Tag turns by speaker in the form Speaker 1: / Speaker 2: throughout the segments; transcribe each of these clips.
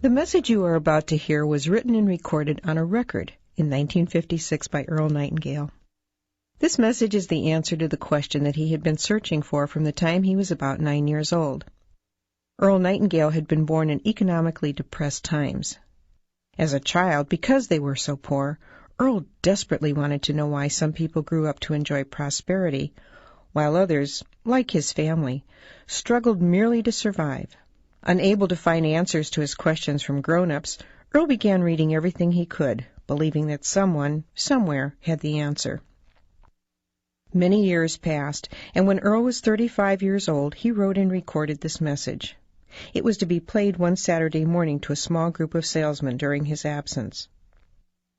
Speaker 1: The message you are about to hear was written and recorded on a record in 1956 by Earl Nightingale. This message is the answer to the question that he had been searching for from the time he was about 9 years old. Earl Nightingale had been born in economically depressed times. As a child, because they were so poor, Earl desperately wanted to know why some people grew up to enjoy prosperity, while others, like his family, struggled merely to survive. Unable to find answers to his questions from grown-ups, Earl began reading everything he could, believing that someone, somewhere, had the answer. Many years passed, and when Earl was 35 years old, he wrote and recorded this message. It was to be played one Saturday morning to a small group of salesmen during his absence.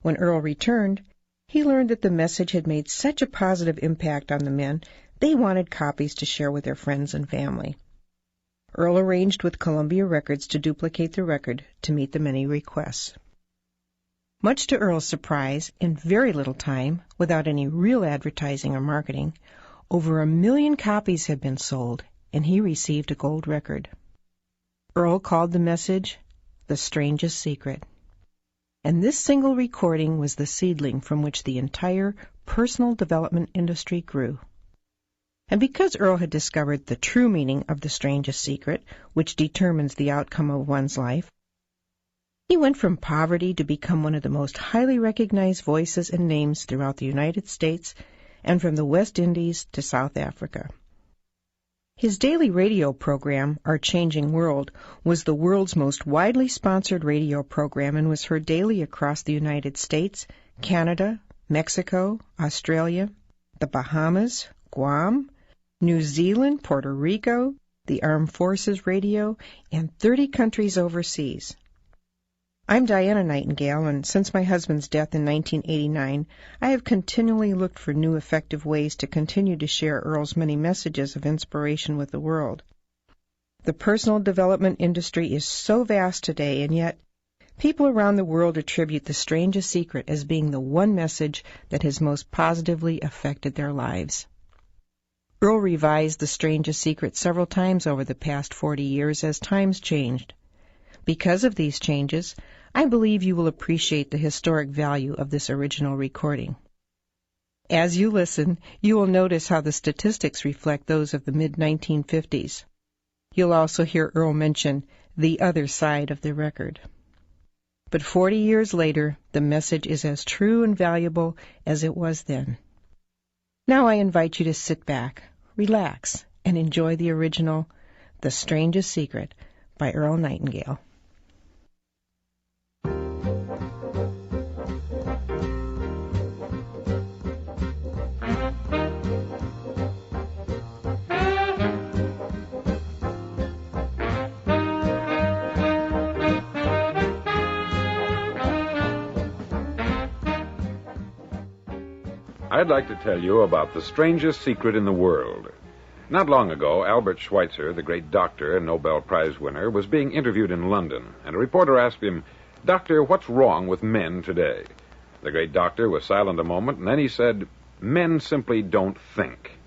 Speaker 1: When Earl returned, he learned that the message had made such a positive impact on the men, they wanted copies to share with their friends and family. Earl arranged with Columbia Records to duplicate the record to meet the many requests. Much to Earl's surprise, in very little time, without any real advertising or marketing, over 1 million copies had been sold, and he received a gold record. Earl called the message The Strangest Secret. And this single recording was the seedling from which the entire personal development industry grew. And because Earl had discovered the true meaning of the strangest secret, which determines the outcome of one's life, he went from poverty to become one of the most highly recognized voices and names throughout the United States and from the West Indies to South Africa. His daily radio program, Our Changing World, was the world's most widely sponsored radio program and was heard daily across the United States, Canada, Mexico, Australia, the Bahamas, Guam, New Zealand, Puerto Rico, the Armed Forces Radio, and 30 countries overseas. I'm Diana Nightingale, and since my husband's death in 1989, I have continually looked for new effective ways to continue to share Earl's many messages of inspiration with the world. The personal development industry is so vast today, and yet people around the world attribute the strangest secret as being the one message that has most positively affected their lives. Earl revised The Strangest Secret several times over the past 40 years as times changed. Because of these changes, I believe you will appreciate the historic value of this original recording. As you listen, you will notice how the statistics reflect those of the mid-1950s. You'll also hear Earl mention the other side of the record. But 40 years later, the message is as true and valuable as it was then. Now I invite you to sit back, relax, and enjoy the original, The Strangest Secret, by Earl Nightingale.
Speaker 2: I'd like to tell you about the strangest secret in the world. Not long ago, Albert Schweitzer, the great doctor and Nobel Prize winner, was being interviewed in London, and a reporter asked him, "Doctor, what's wrong with men today?" The great doctor was silent a moment, and then he said, "Men simply don't think."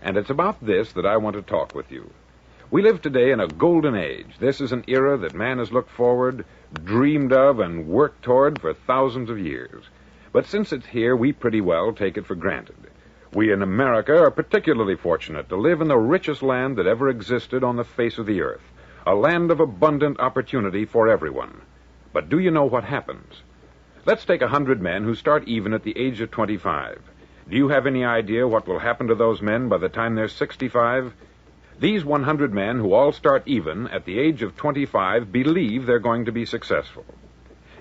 Speaker 2: And it's about this that I want to talk with you. We live today in a golden age. This is an era that man has looked forward, dreamed of, and worked toward for thousands of years. But since it's here, we pretty well take it for granted. We in America are particularly fortunate to live in the richest land that ever existed on the face of the earth, a land of abundant opportunity for everyone. But do you know what happens? Let's take 100 men who start even at the age of 25. Do you have any idea what will happen to those men by the time they're 65? These 100 men who all start even at the age of 25 believe they're going to be successful.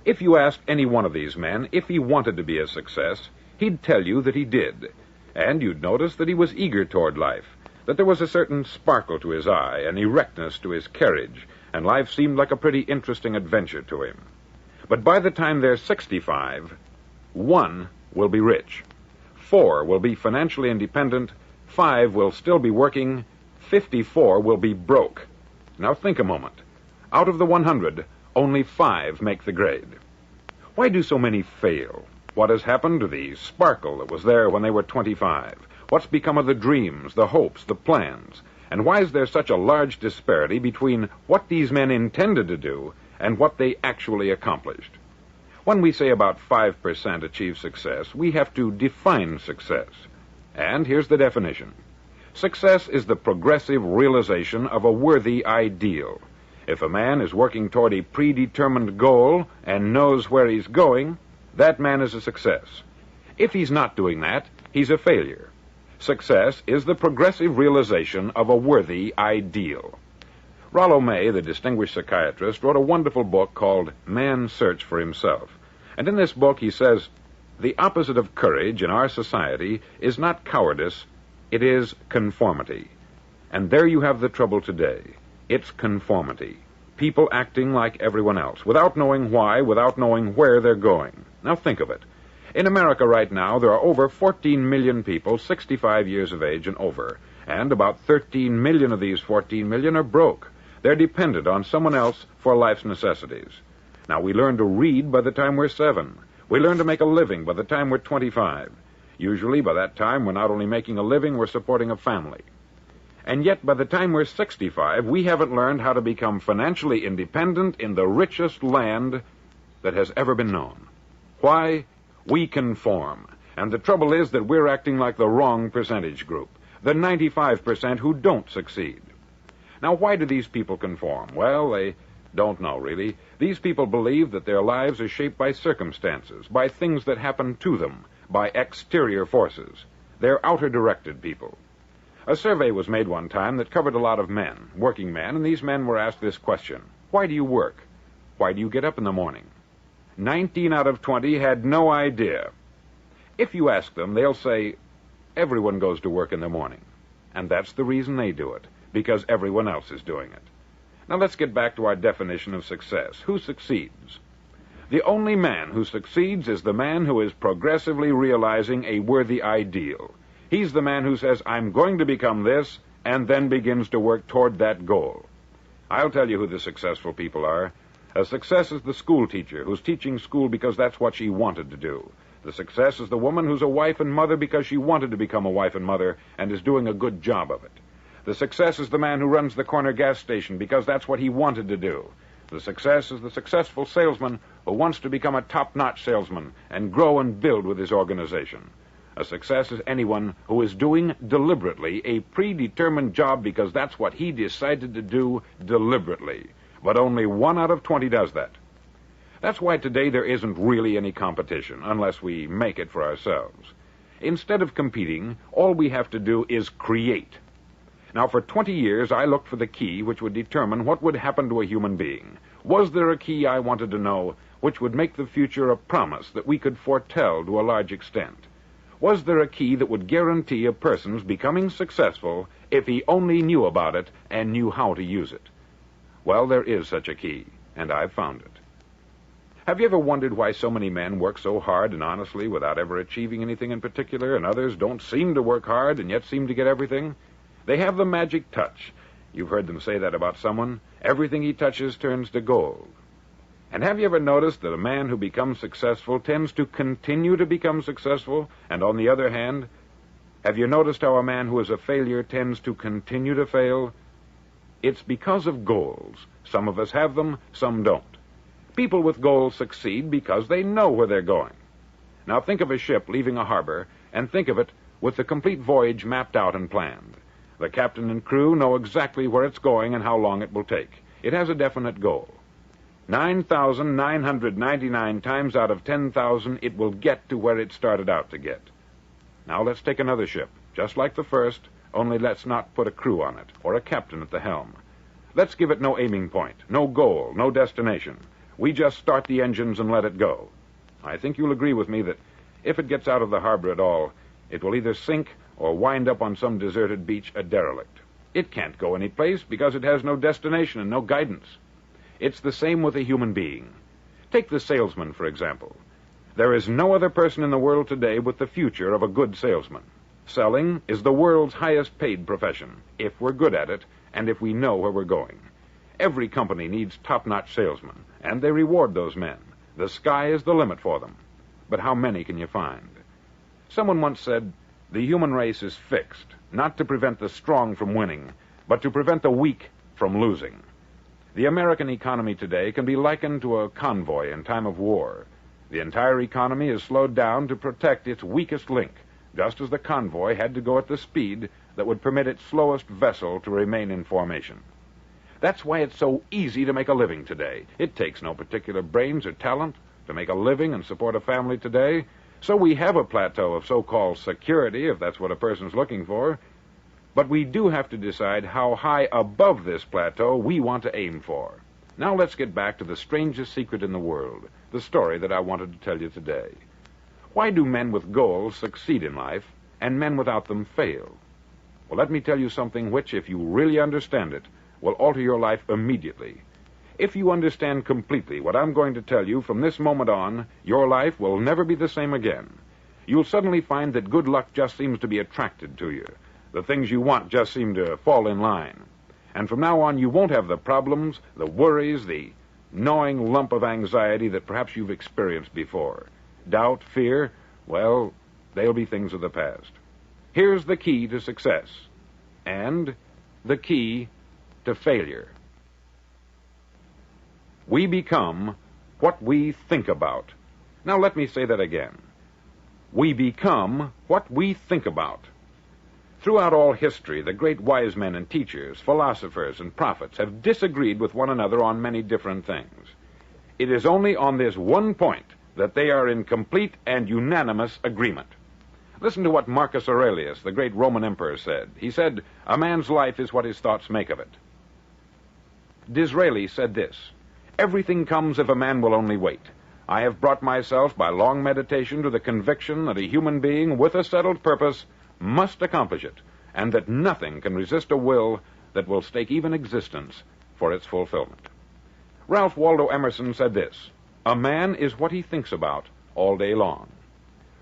Speaker 2: If you asked any one of these men if he wanted to be a success, he'd tell you that he did. And you'd notice that he was eager toward life, that there was a certain sparkle to his eye, an erectness to his carriage, and life seemed like a pretty interesting adventure to him. But by the time they're 65, 1 will be rich, 4 will be financially independent, 5 will still be working, 54 will be broke. Now think a moment. Out of the 100, only 5 make the grade. Why do so many fail? What has happened to the sparkle that was there when they were 25? What's become of the dreams, the hopes, the plans? And why is there such a large disparity between what these men intended to do and what they actually accomplished. When we say about 5% achieve success, we have to define success. And here's the definition. Success is the progressive realization of a worthy ideal. If a man is working toward a predetermined goal and knows where he's going, that man is a success. If he's not doing that, he's a failure. Success is the progressive realization of a worthy ideal. Rollo May, the distinguished psychiatrist, wrote a wonderful book called Man's Search for Himself. And in this book he says, the opposite of courage in our society is not cowardice, it is conformity. And there you have the trouble today. It's conformity. People acting like everyone else, without knowing why, without knowing where they're going. Now think of it. In America right now, there are over 14 million people 65 years of age and over, and about 13 million of these 14 million are broke. They're dependent on someone else for life's necessities. Now, we learn to read by the time we're 7. We learn to make a living by the time we're 25. Usually, by that time, we're not only making a living, we're supporting a family. And yet, by the time we're 65, we haven't learned how to become financially independent in the richest land that has ever been known. Why? We conform. And the trouble is that we're acting like the wrong percentage group, the 95% who don't succeed. Now, why do these people conform? Well, they don't know, really. These people believe that their lives are shaped by circumstances, by things that happen to them, by exterior forces. They're outer-directed people. A survey was made one time that covered a lot of men, working men, and these men were asked this question. Why do you work? Why do you get up in the morning? 19 out of 20 had no idea. If you ask them, they'll say, everyone goes to work in the morning. And that's the reason they do it, because everyone else is doing it. Now let's get back to our definition of success. Who succeeds? The only man who succeeds is the man who is progressively realizing a worthy ideal. He's the man who says, I'm going to become this, and then begins to work toward that goal. I'll tell you who the successful people are. A success is the school teacher who's teaching school because that's what she wanted to do. The success is the woman who's a wife and mother because she wanted to become a wife and mother and is doing a good job of it. The success is the man who runs the corner gas station because that's what he wanted to do. The success is the successful salesman who wants to become a top-notch salesman and grow and build with his organization. A success is anyone who is doing deliberately a predetermined job because that's what he decided to do deliberately. But only 1 out of 20 does that. That's why today there isn't really any competition, unless we make it for ourselves. Instead of competing, all we have to do is create. Now, for 20 years, I looked for the key which would determine what would happen to a human being. Was there a key I wanted to know which would make the future a promise that we could foretell to a large extent? Was there a key that would guarantee a person's becoming successful if he only knew about it and knew how to use it? Well, there is such a key, and I've found it. Have you ever wondered why so many men work so hard and honestly without ever achieving anything in particular, and others don't seem to work hard and yet seem to get everything? They have the magic touch. You've heard them say that about someone. Everything he touches turns to gold. And have you ever noticed that a man who becomes successful tends to continue to become successful, and on the other hand, have you noticed how a man who is a failure tends to continue to fail? It's because of goals. Some of us have them, some don't. People with goals succeed because they know where they're going. Now think of a ship leaving a harbor, and think of it with the complete voyage mapped out and planned. The captain and crew know exactly where it's going and how long it will take. It has a definite goal. 9,999 times out of 10,000, it will get to where it started out to get. Now let's take another ship, just like the first, only let's not put a crew on it, or a captain at the helm. Let's give it no aiming point, no goal, no destination. We just start the engines and let it go. I think you'll agree with me that if it gets out of the harbor at all, it will either sink or wind up on some deserted beach a derelict. It can't go any place because it has no destination and no guidance. It's the same with a human being. Take the salesman, for example. There is no other person in the world today with the future of a good salesman. Selling is the world's highest paid profession, if we're good at it and if we know where we're going. Every company needs top-notch salesmen, and they reward those men. The sky is the limit for them. But how many can you find? Someone once said, the human race is fixed, not to prevent the strong from winning, but to prevent the weak from losing. The American economy today can be likened to a convoy in time of war. The entire economy is slowed down to protect its weakest link, just as the convoy had to go at the speed that would permit its slowest vessel to remain in formation. That's why it's so easy to make a living today. It takes no particular brains or talent to make a living and support a family today. So we have a plateau of so-called security, if that's what a person's looking for. But we do have to decide how high above this plateau we want to aim for. Now let's get back to the strangest secret in the world, the story that I wanted to tell you today. Why do men with goals succeed in life and men without them fail? Well, let me tell you something which, if you really understand it, will alter your life immediately. If you understand completely what I'm going to tell you from this moment on, your life will never be the same again. You'll suddenly find that good luck just seems to be attracted to you. The things you want just seem to fall in line. And from now on, you won't have the problems, the worries, the gnawing lump of anxiety that perhaps you've experienced before. Doubt, fear, well, they'll be things of the past. Here's the key to success, and the key to failure. We become what we think about. Now let me say that again. We become what we think about. Throughout all history, the great wise men and teachers, philosophers and prophets have disagreed with one another on many different things. It is only on this one point that they are in complete and unanimous agreement. Listen to what Marcus Aurelius, the great Roman emperor, said. He said, "A man's life is what his thoughts make of it." Disraeli said this, "Everything comes if a man will only wait. I have brought myself by long meditation to the conviction that a human being with a settled purpose must accomplish it, and that nothing can resist a will that will stake even existence for its fulfillment." Ralph Waldo Emerson said this, "A man is what he thinks about all day long."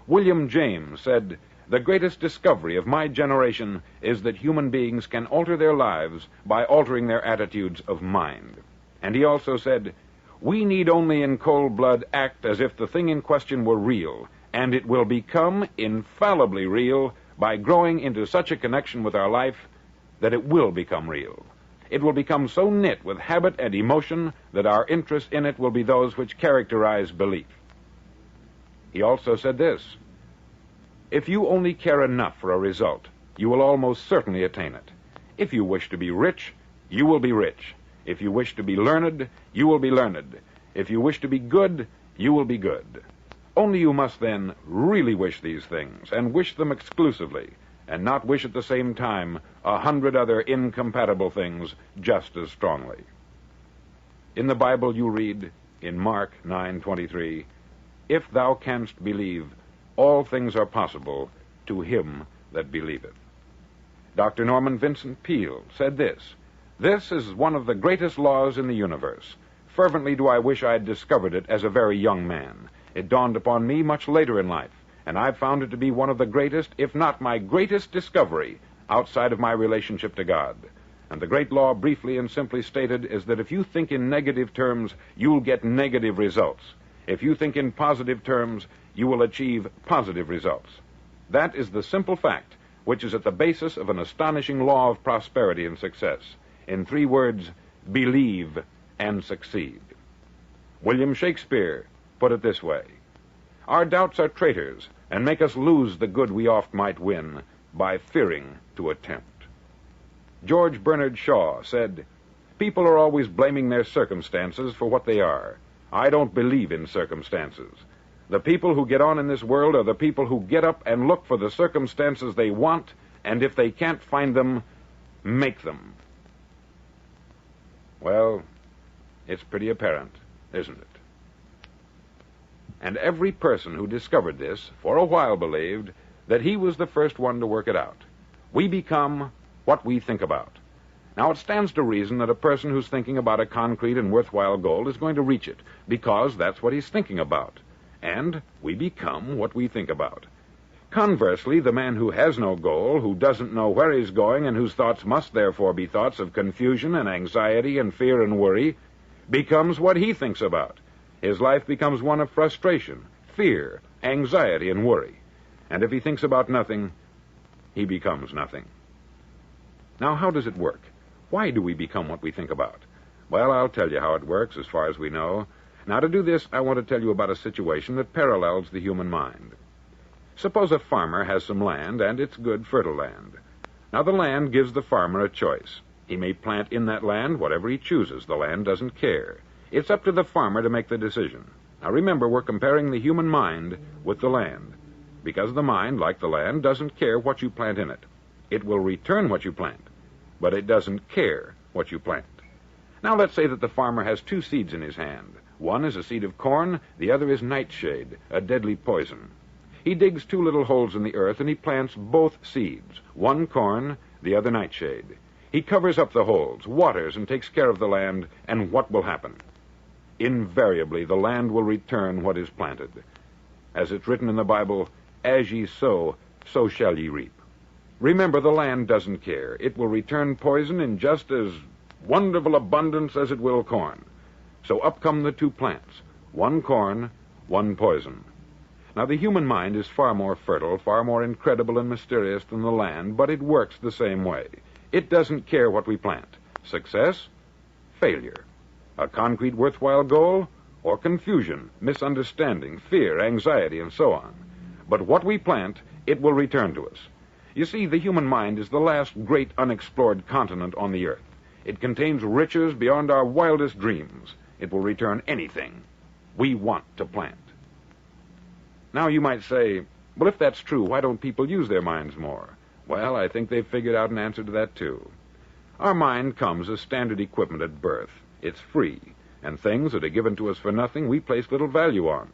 Speaker 2: William James said, "The greatest discovery of my generation is that human beings can alter their lives by altering their attitudes of mind." And he also said, "We need only in cold blood act as if the thing in question were real, and it will become infallibly real by growing into such a connection with our life that it will become real. It will become so knit with habit and emotion that our interest in it will be those which characterize belief." He also said this, "If you only care enough for a result, you will almost certainly attain it. If you wish to be rich, you will be rich. If you wish to be learned, you will be learned. If you wish to be good, you will be good. Only you must then really wish these things, and wish them exclusively, and not wish at the same time 100 other incompatible things just as strongly." In the Bible you read, in Mark 9:23, "If thou canst believe, all things are possible to him that believeth." Dr. Norman Vincent Peale said this, "This is one of the greatest laws in the universe. Fervently do I wish I had discovered it as a very young man. It dawned upon me much later in life, and I've found it to be one of the greatest, if not my greatest discovery outside of my relationship to God. And the great law, briefly and simply stated, is that if you think in negative terms, you'll get negative results. If you think in positive terms, you will achieve positive results. That is the simple fact which is at the basis of an astonishing law of prosperity and success. In 3 words, believe and succeed." William Shakespeare put it this way, "Our doubts are traitors, and make us lose the good we oft might win by fearing to attempt." George Bernard Shaw said, "People are always blaming their circumstances for what they are. I don't believe in circumstances. The people who get on in this world are the people who get up and look for the circumstances they want, and if they can't find them, make them." Well, it's pretty apparent, isn't it? And every person who discovered this, for a while believed that he was the first one to work it out. We become what we think about. Now, it stands to reason that a person who's thinking about a concrete and worthwhile goal is going to reach it, because that's what he's thinking about. And we become what we think about. Conversely, the man who has no goal, who doesn't know where he's going, and whose thoughts must therefore be thoughts of confusion and anxiety and fear and worry, becomes what he thinks about. His life becomes one of frustration, fear, anxiety, and worry. And if he thinks about nothing, he becomes nothing. Now, how does it work? Why do we become what we think about? Well, I'll tell you how it works as far as we know. Now, to do this, I want to tell you about a situation that parallels the human mind. Suppose a farmer has some land, and it's good, fertile land. Now, the land gives the farmer a choice. He may plant in that land whatever he chooses. The land doesn't care. It's up to the farmer to make the decision. Now, remember, we're comparing the human mind with the land, because the mind, like the land, doesn't care what you plant in it. It will return what you plant, but it doesn't care what you plant. Now, let's say that the farmer has two seeds in his hand. One is a seed of corn, the other is nightshade, a deadly poison. He digs two little holes in the earth, and he plants both seeds, one corn, the other nightshade. He covers up the holes, waters, and takes care of the land, and what will happen? Invariably, the land will return what is planted. As it's written in the Bible, as ye sow, so shall ye reap. Remember, the land doesn't care. It will return poison in just as wonderful abundance as it will corn. So up come the two plants, one corn, one poison. Now, the human mind is far more fertile, far more incredible and mysterious than the land, but it works the same way. It doesn't care what we plant. Success, failure. A concrete, worthwhile goal, or confusion, misunderstanding, fear, anxiety, and so on. But what we plant, it will return to us. You see, the human mind is the last great unexplored continent on the earth. It contains riches beyond our wildest dreams. It will return anything we want to plant. Now, you might say, well, if that's true, why don't people use their minds more? Well, I think they've figured out an answer to that, too. Our mind comes as standard equipment at birth. It's free, and things that are given to us for nothing we place little value on.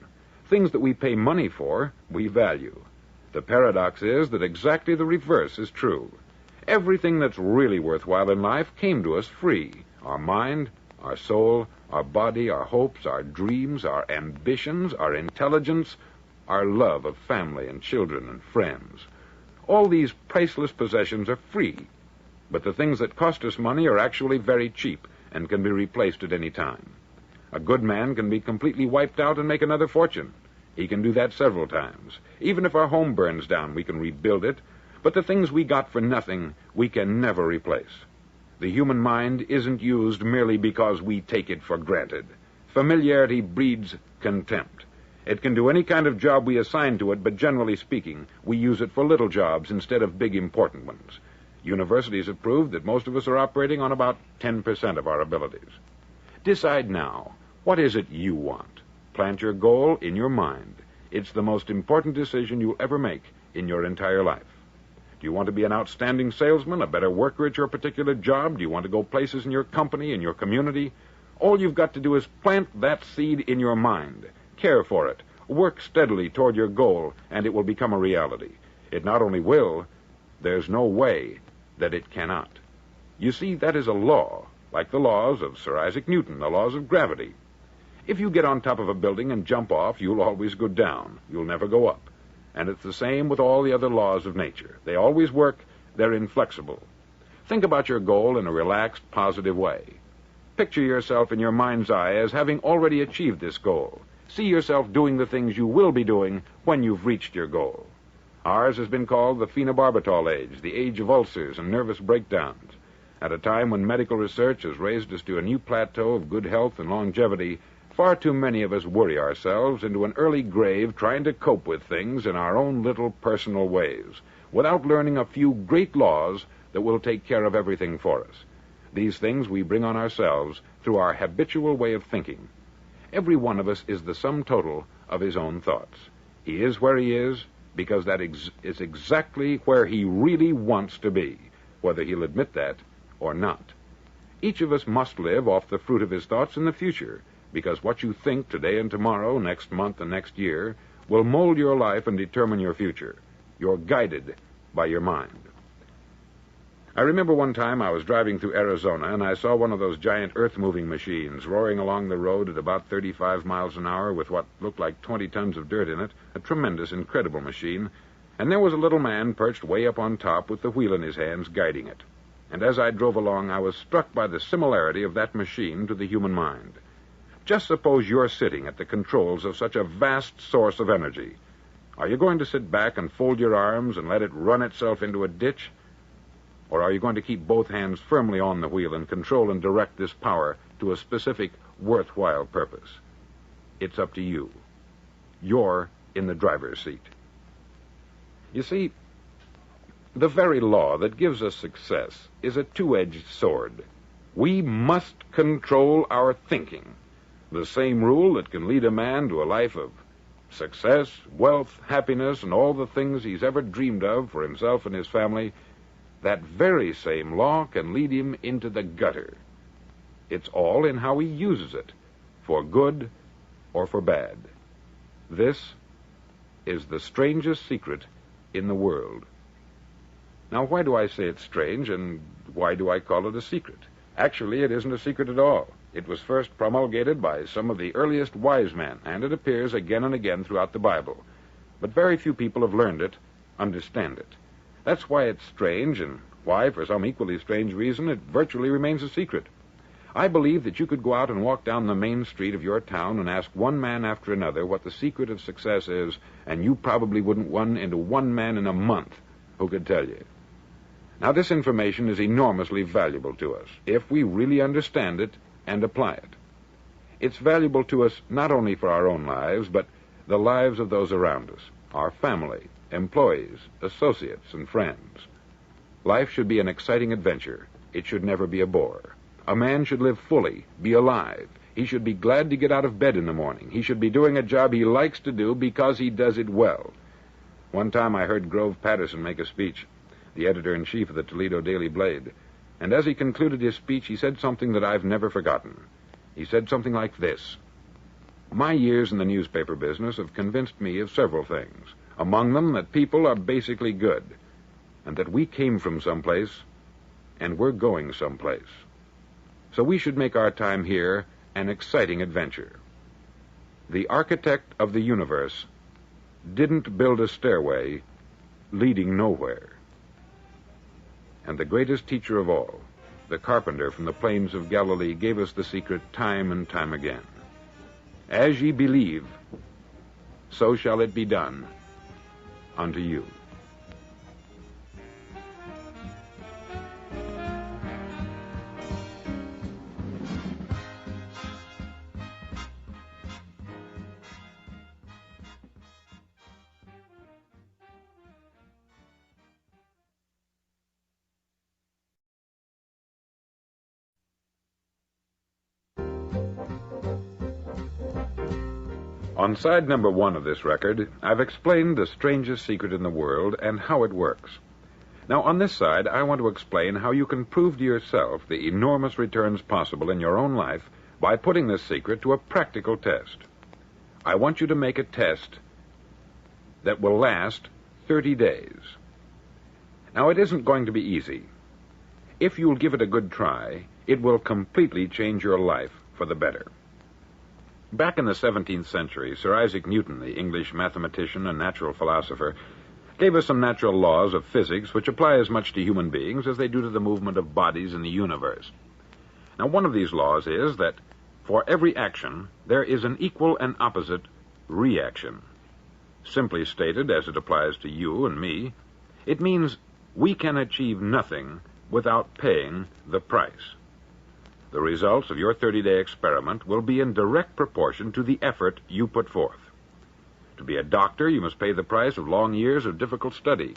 Speaker 2: Things that we pay money for, we value. The paradox is that exactly the reverse is true. Everything that's really worthwhile in life came to us free. Our mind, our soul, our body, our hopes, our dreams, our ambitions, our intelligence, our love of family and children and friends. All these priceless possessions are free, but the things that cost us money are actually very cheap and can be replaced at any time. A good man can be completely wiped out and make another fortune. He can do that several times. Even if our home burns down, we can rebuild it, but the things we got for nothing, we can never replace. The human mind isn't used merely because we take it for granted. Familiarity breeds contempt. It can do any kind of job we assign to it, but generally speaking, we use it for little jobs instead of big, important ones. Universities have proved that most of us are operating on about 10% of our abilities. Decide now, what is it you want? Plant your goal in your mind. It's the most important decision you'll ever make in your entire life. Do you want to be an outstanding salesman, a better worker at your particular job? Do you want to go places in your company, in your community? All you've got to do is plant that seed in your mind. Care for it. Work steadily toward your goal, and it will become a reality. It not only will, there's no way that it cannot. You see, that is a law, like the laws of Sir Isaac Newton, the laws of gravity. If you get on top of a building and jump off, you'll always go down. You'll never go up. And it's the same with all the other laws of nature. They always work. They're inflexible. Think about your goal in a relaxed, positive way. Picture yourself in your mind's eye as having already achieved this goal. See yourself doing the things you will be doing when you've reached your goal. Ours has been called the phenobarbital age, the age of ulcers and nervous breakdowns. At a time when medical research has raised us to a new plateau of good health and longevity, far too many of us worry ourselves into an early grave trying to cope with things in our own little personal ways, without learning a few great laws that will take care of everything for us. These things we bring on ourselves through our habitual way of thinking. Every one of us is the sum total of his own thoughts. He is where he is because that is exactly where he really wants to be, whether he'll admit that or not. Each of us must live off the fruit of his thoughts in the future, because what you think today and tomorrow, next month and next year, will mold your life and determine your future. You're guided by your mind. I remember one time I was driving through Arizona, and I saw one of those giant earth-moving machines roaring along the road at about 35 miles an hour with what looked like 20 tons of dirt in it, a tremendous, incredible machine, and there was a little man perched way up on top with the wheel in his hands guiding it. And as I drove along, I was struck by the similarity of that machine to the human mind. Just suppose you're sitting at the controls of such a vast source of energy. Are you going to sit back and fold your arms and let it run itself into a ditch? Or are you going to keep both hands firmly on the wheel and control and direct this power to a specific worthwhile purpose. It's up to you. You're in the driver's seat. You see, the very law that gives us success is a two-edged sword. We must control our thinking. The same rule that can lead a man to a life of success, wealth, happiness, and all the things he's ever dreamed of for himself and his family, that very same law can lead him into the gutter. It's all in how he uses it, for good or for bad. This is the strangest secret in the world. Now, why do I say it's strange, and why do I call it a secret? Actually, it isn't a secret at all. It was first promulgated by some of the earliest wise men, and it appears again and again throughout the Bible. But very few people have learned it, understand it. That's why it's strange, and why, for some equally strange reason, it virtually remains a secret. I believe that you could go out and walk down the main street of your town and ask one man after another what the secret of success is, and you probably wouldn't run into one man in a month who could tell you. Now, this information is enormously valuable to us if we really understand it and apply it. It's valuable to us not only for our own lives, but the lives of those around us, our family, employees, associates, and friends. Life should be an exciting adventure. It should never be a bore. A man should live fully, be alive. He should be glad to get out of bed in the morning. He should be doing a job he likes to do because he does it well. One time I heard Grove Patterson make a speech, the editor-in-chief of the Toledo Daily Blade, and as he concluded his speech, he said something that I've never forgotten. He said something like this: "My years in the newspaper business have convinced me of several things, among them that people are basically good, and that we came from someplace, and we're going someplace. So we should make our time here an exciting adventure. The architect of the universe didn't build a stairway leading nowhere." And the greatest teacher of all, the carpenter from the plains of Galilee, gave us the secret time and time again. As ye believe, so shall it be done unto you. On side number 1 of this record, I've explained the strangest secret in the world and how it works. Now, on this side, I want to explain how you can prove to yourself the enormous returns possible in your own life by putting this secret to a practical test. I want you to make a test that will last 30 days. Now, it isn't going to be easy. If you'll give it a good try, it will completely change your life for the better. Back in the 17th century, Sir Isaac Newton, the English mathematician and natural philosopher, gave us some natural laws of physics which apply as much to human beings as they do to the movement of bodies in the universe. Now, one of these laws is that for every action, there is an equal and opposite reaction. Simply stated, as it applies to you and me, it means we can achieve nothing without paying the price. The results of your 30-day experiment will be in direct proportion to the effort you put forth. To be a doctor, you must pay the price of long years of difficult study.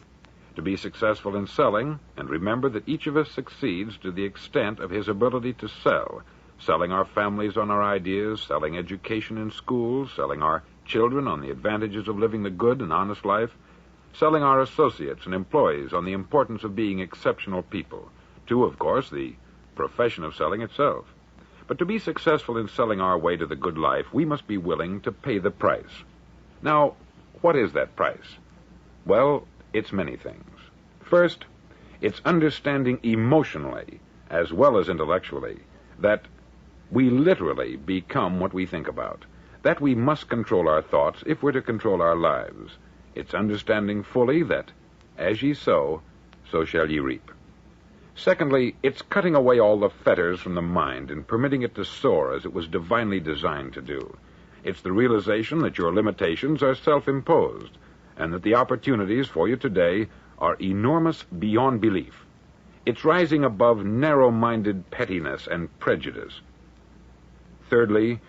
Speaker 2: To be successful in selling, and remember that each of us succeeds to the extent of his ability to sell, selling our families on our ideas, selling education in schools, selling our children on the advantages of living the good and honest life, selling our associates and employees on the importance of being exceptional people, to, of course, the profession of selling itself. But to be successful in selling our way to the good life, we must be willing to pay the price. Now, what is that price? Well, it's many things. First, it's understanding emotionally, as well as intellectually, that we literally become what we think about, that we must control our thoughts if we're to control our lives. It's understanding fully that, as ye sow, so shall ye reap. Secondly, it's cutting away all the fetters from the mind and permitting it to soar as it was divinely designed to do. It's the realization that your limitations are self-imposed and that the opportunities for you today are enormous beyond belief. It's rising above narrow-minded pettiness and prejudice. Thirdly,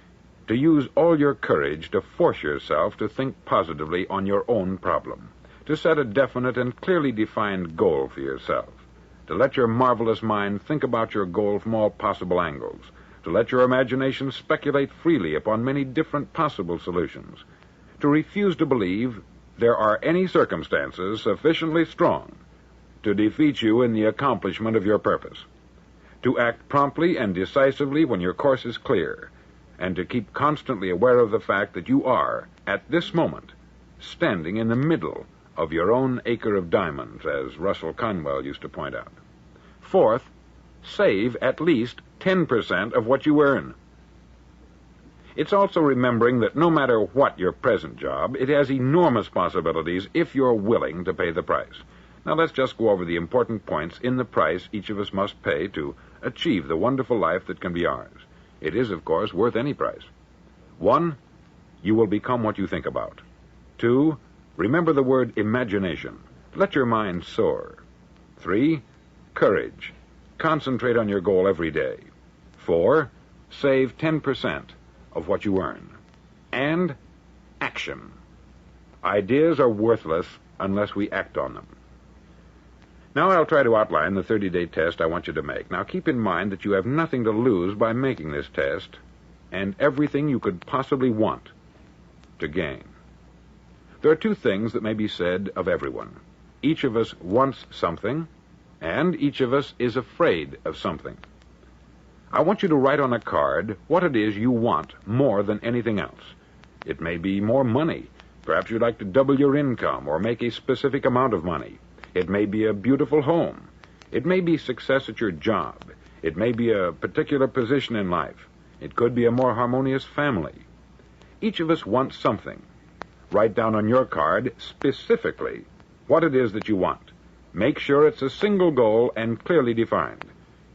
Speaker 2: to use all your courage to force yourself to think positively on your own problem, to set a definite and clearly defined goal for yourself, to let your marvelous mind think about your goal from all possible angles, to let your imagination speculate freely upon many different possible solutions, to refuse to believe there are any circumstances sufficiently strong to defeat you in the accomplishment of your purpose, to act promptly and decisively when your course is clear, and to keep constantly aware of the fact that you are, at this moment, standing in the middle of your own acre of diamonds, as Russell Conwell used to point out. Fourth, save at least 10% of what you earn. It's also remembering that no matter what your present job, it has enormous possibilities if you're willing to pay the price. Now let's just go over the important points in the price each of us must pay to achieve the wonderful life that can be ours. It is, of course, worth any price. 1, you will become what you think about. 2, remember the word imagination. Let your mind soar. 3, courage. Concentrate on your goal every day. 4, save 10% of what you earn. And action. Ideas are worthless unless we act on them. Now I'll try to outline the 30-day test I want you to make. Now keep in mind that you have nothing to lose by making this test, and everything you could possibly want to gain. There are 2 things that may be said of everyone. Each of us wants something, and each of us is afraid of something. I want you to write on a card what it is you want more than anything else. It may be more money. Perhaps you'd like to double your income or make a specific amount of money. It may be a beautiful home. It may be success at your job. It may be a particular position in life. It could be a more harmonious family. Each of us wants something. Write down on your card specifically what it is that you want. Make sure it's a single goal and clearly defined.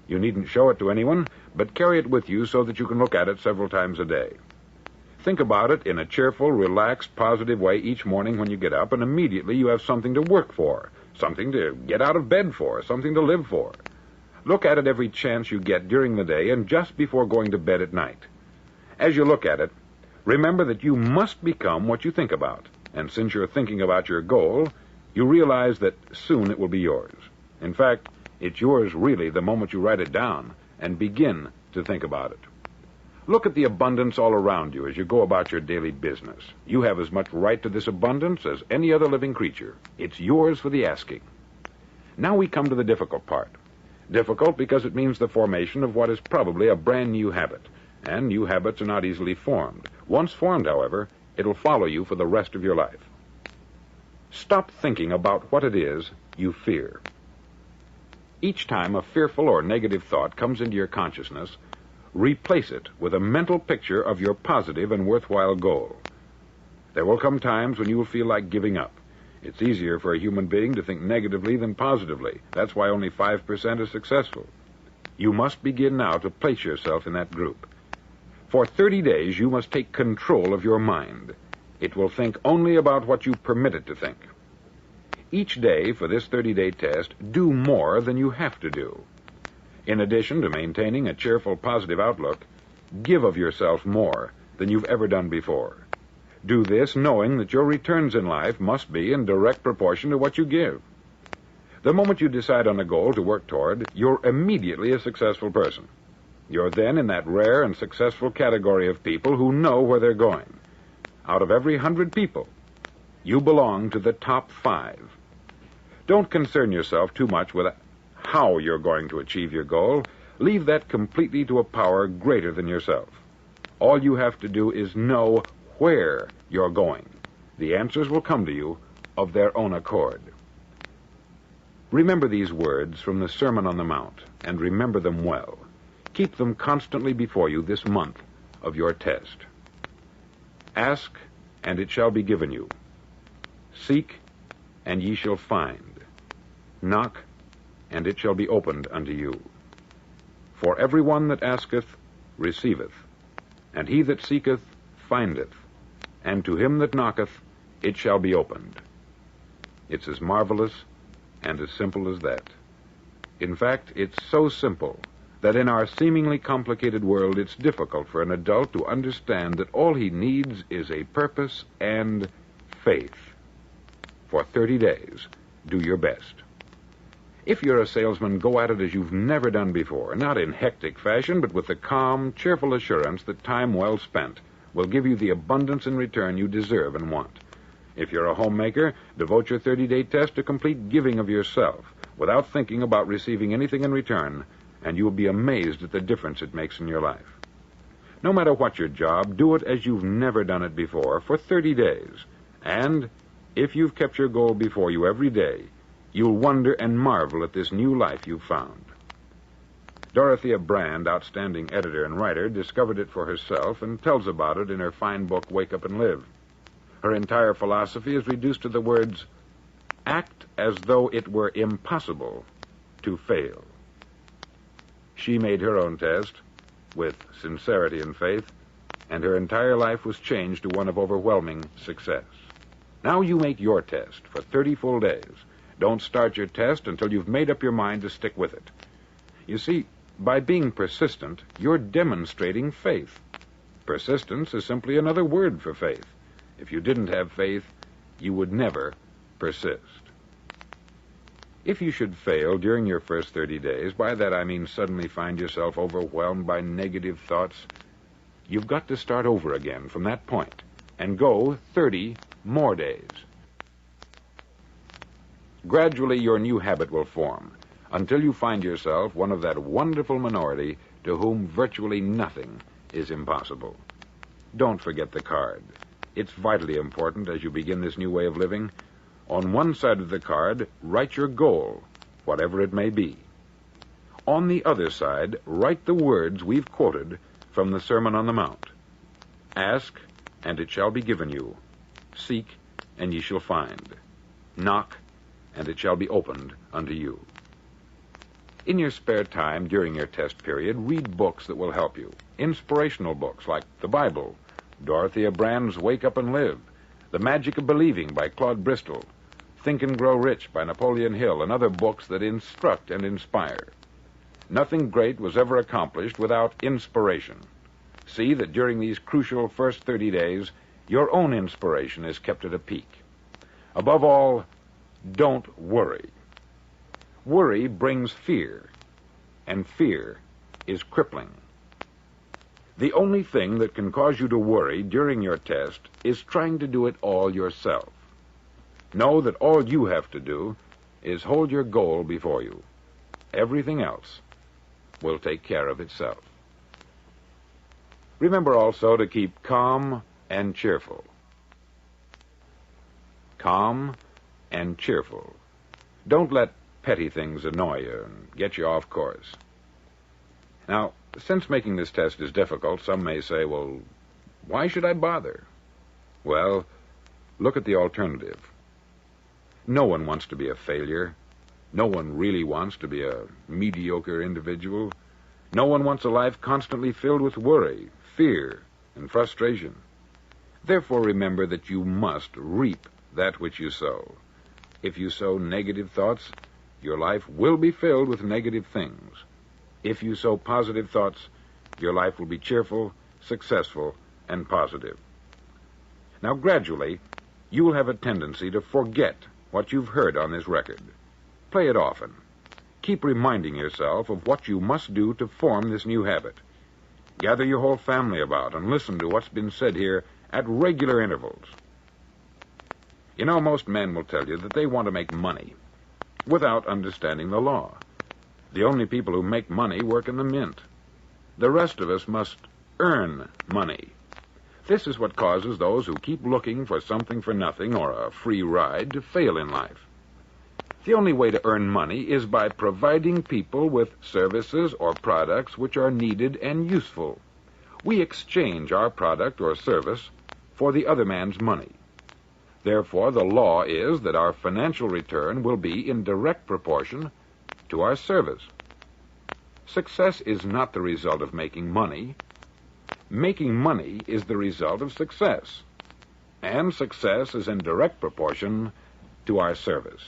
Speaker 2: You needn't show it to anyone, but carry it with you so that you can look at it several times a day. Think about it in a cheerful, relaxed, positive way each morning when you get up, and immediately you have something to work for, something to get out of bed for, something to live for. Look at it every chance you get during the day and just before going to bed at night. As you look at it, remember that you must become what you think about, and since you're thinking about your goal, you realize that soon it will be yours. In fact, it's yours really the moment you write it down and begin to think about it. Look at the abundance all around you as you go about your daily business. You have as much right to this abundance as any other living creature. It's yours for the asking. Now we come to the difficult part. Difficult because it means the formation of what is probably a brand new habit, and new habits are not easily formed. Once formed, however, it'll follow you for the rest of your life. Stop thinking about what it is you fear. Each time a fearful or negative thought comes into your consciousness, replace it with a mental picture of your positive and worthwhile goal. There will come times when you will feel like giving up. It's easier for a human being to think negatively than positively. That's why only 5% are successful. You must begin now to place yourself in that group. For 30 days, you must take control of your mind. It will think only about what you permit it to think. Each day for this 30-day test, do more than you have to do. In addition to maintaining a cheerful, positive outlook, give of yourself more than you've ever done before. Do this knowing that your returns in life must be in direct proportion to what you give. The moment you decide on a goal to work toward, you're immediately a successful person. You're then in that rare and successful category of people who know where they're going. Out of every 100 people, you belong to the top 5. Don't concern yourself too much with how you're going to achieve your goal. Leave that completely to a power greater than yourself. All you have to do is know where you're going. The answers will come to you of their own accord. Remember these words from the Sermon on the Mount, and remember them well. Keep them constantly before you this month of your test. Ask, and it shall be given you. Seek, and ye shall find. Knock, and it shall be opened unto you. For every one that asketh receiveth, and he that seeketh findeth, and to him that knocketh it shall be opened. It's as marvelous and as simple as that. In fact, it's so simple that in our seemingly complicated world it's difficult for an adult to understand that all he needs is a purpose and faith. For 30 days, do your best. If you're a salesman, go at it as you've never done before, not in hectic fashion, but with the calm, cheerful assurance that time well spent will give you the abundance in return you deserve and want. If you're a homemaker, devote your 30-day test to complete giving of yourself without thinking about receiving anything in return, and you will be amazed at the difference it makes in your life. No matter what your job, do it as you've never done it before for 30 days. And if you've kept your goal before you every day, you'll wonder and marvel at this new life you've found. Dorothea Brand, outstanding editor and writer, discovered it for herself and tells about it in her fine book, Wake Up and Live. Her entire philosophy is reduced to the words, act as though it were impossible to fail. She made her own test with sincerity and faith, and her entire life was changed to one of overwhelming success. Now you make your test for 30 full days. Don't start your test until you've made up your mind to stick with it. You see, by being persistent, you're demonstrating faith. Persistence is simply another word for faith. If you didn't have faith, you would never persist. If you should fail during your first 30 days, by that I mean suddenly find yourself overwhelmed by negative thoughts, you've got to start over again from that point and go 30 more days. Gradually, your new habit will form until you find yourself one of that wonderful minority to whom virtually nothing is impossible. Don't forget the card. It's vitally important as you begin this new way of living. On one side of the card, write your goal, whatever it may be. On the other side, write the words we've quoted from the Sermon on the Mount. Ask, and it shall be given you. Seek, and ye shall find. Knock, and it shall be opened unto you. In your spare time during your test period, read books that will help you. Inspirational books like the Bible, Dorothea Brand's Wake Up and Live, The Magic of Believing by Claude Bristol, Think and Grow Rich by Napoleon Hill, and other books that instruct and inspire. Nothing great was ever accomplished without inspiration. See that during these crucial first 30 days, your own inspiration is kept at a peak. Above all, don't worry. Worry brings fear, and fear is crippling. The only thing that can cause you to worry during your test is trying to do it all yourself. Know that all you have to do is hold your goal before you. Everything else will take care of itself. Remember also to keep calm and cheerful. Calm and cheerful. Don't let petty things annoy you and get you off course. Now, since making this test is difficult, some may say, well, why should I bother? Well, look at the alternative. No one wants to be a failure. No one really wants to be a mediocre individual. No one wants a life constantly filled with worry, fear, and frustration. Therefore, remember that you must reap that which you sow. If you sow negative thoughts, your life will be filled with negative things. If you sow positive thoughts, your life will be cheerful, successful, and positive. Now, gradually, you will have a tendency to forget what you've heard on this record. Play it often. Keep reminding yourself of what you must do to form this new habit. Gather your whole family about and listen to what's been said here at regular intervals. You know, most men will tell you that they want to make money without understanding the law. The only people who make money work in the mint. The rest of us must earn money. This is what causes those who keep looking for something for nothing or a free ride to fail in life. The only way to earn money is by providing people with services or products which are needed and useful. We exchange our product or service for the other man's money. Therefore, the law is that our financial return will be in direct proportion to our service. Success is not the result of making money. Making money is the result of success. And success is in direct proportion to our service.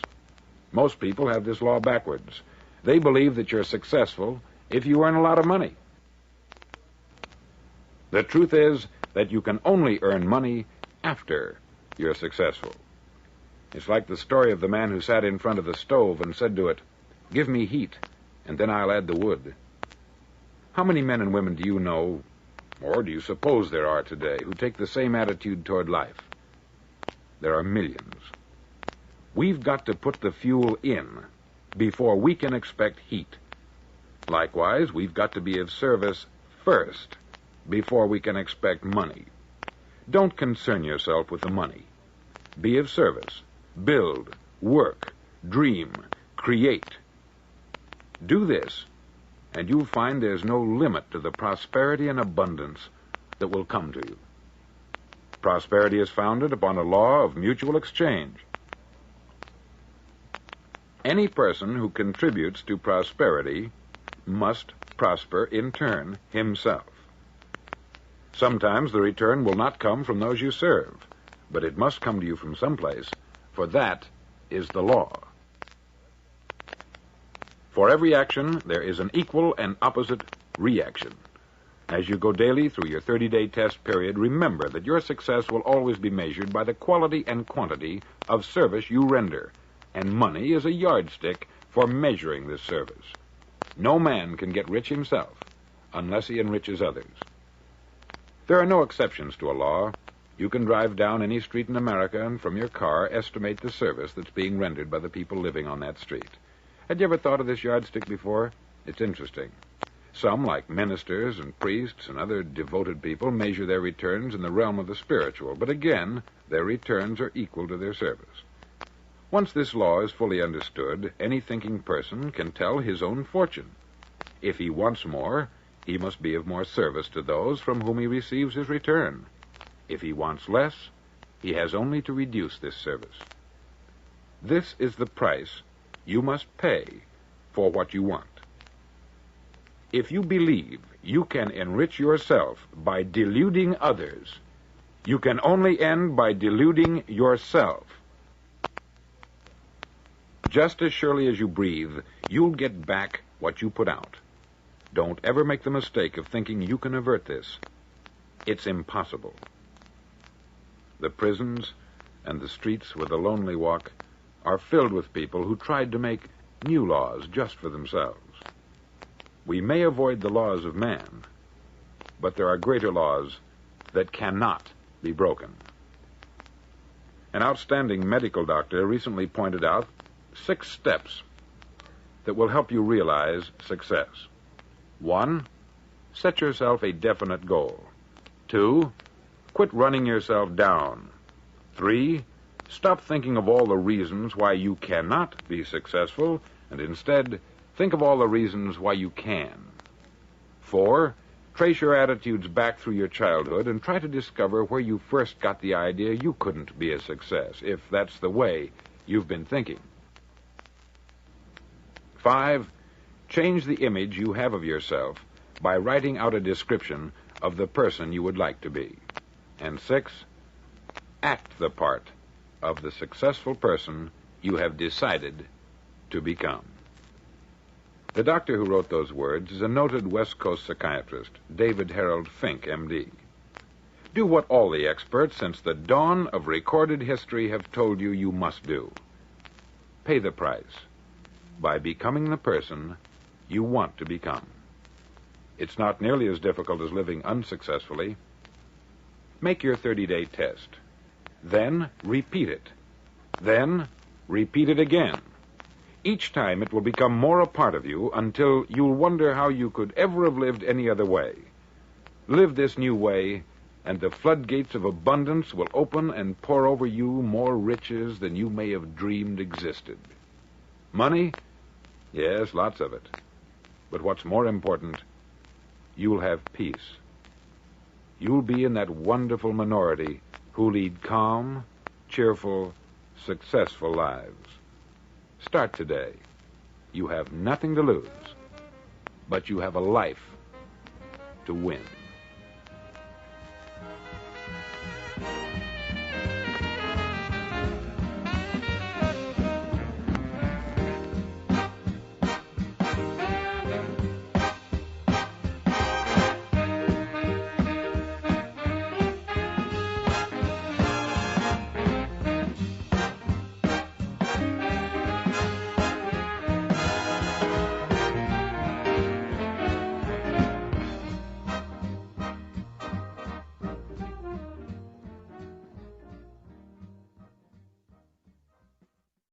Speaker 2: Most people have this law backwards. They believe that you're successful if you earn a lot of money. The truth is that you can only earn money after you're successful. It's like the story of the man who sat in front of the stove and said to it, "Give me heat, and then I'll add the wood." How many men and women do you know, or do you suppose there are today, who take the same attitude toward life? There are millions. We've got to put the fuel in before we can expect heat. Likewise, we've got to be of service first before we can expect money. Don't concern yourself with the money. Be of service. Build, work, dream, create. Do this, and you'll find there's no limit to the prosperity and abundance that will come to you. Prosperity is founded upon a law of mutual exchange. Any person who contributes to prosperity must prosper in turn himself. Sometimes the return will not come from those you serve, but it must come to you from someplace, for that is the law. For every action, there is an equal and opposite reaction. As you go daily through your 30-day test period, remember that your success will always be measured by the quality and quantity of service you render, and money is a yardstick for measuring this service. No man can get rich himself unless he enriches others. There are no exceptions to a law. You can drive down any street in America and from your car estimate the service that's being rendered by the people living on that street. Had you ever thought of this yardstick before? It's interesting. Some, like ministers and priests and other devoted people, measure their returns in the realm of the spiritual, but again, their returns are equal to their service. Once this law is fully understood, any thinking person can tell his own fortune. If he wants more, he must be of more service to those from whom he receives his return. If he wants less, he has only to reduce this service. This is the price you must pay for what you want. If you believe you can enrich yourself by deluding others, you can only end by deluding yourself. Just as surely as you breathe, you'll get back what you put out. Don't ever make the mistake of thinking you can avert this. It's impossible. The prisons and the streets where the lonely walk are filled with people who tried to make new laws just for themselves. We may avoid the laws of man, but there are greater laws that cannot be broken. An outstanding medical doctor recently pointed out 6 steps that will help you realize success. 1, set yourself a definite goal. 2, quit running yourself down. 3, stop thinking of all the reasons why you cannot be successful, and instead think of all the reasons why you can. 4, trace your attitudes back through your childhood and try to discover where you first got the idea you couldn't be a success, if that's the way you've been thinking. 5, change the image you have of yourself by writing out a description of the person you would like to be. And 6, act the part of the successful person you have decided to become. The doctor who wrote those words is a noted West Coast psychiatrist, David Harold Fink, M.D. Do what all the experts since the dawn of recorded history have told you you must do. Pay the price by becoming the person you want to become. It's not nearly as difficult as living unsuccessfully. Make your 30-day test. Then repeat it. Then repeat it again. Each time it will become more a part of you until you'll wonder how you could ever have lived any other way. Live this new way, and the floodgates of abundance will open and pour over you more riches than you may have dreamed existed. Money? Yes, lots of it. But what's more important, you'll have peace. You'll be in that wonderful minority who lead calm, cheerful, successful lives. Start today. You have nothing to lose, but you have a life to win.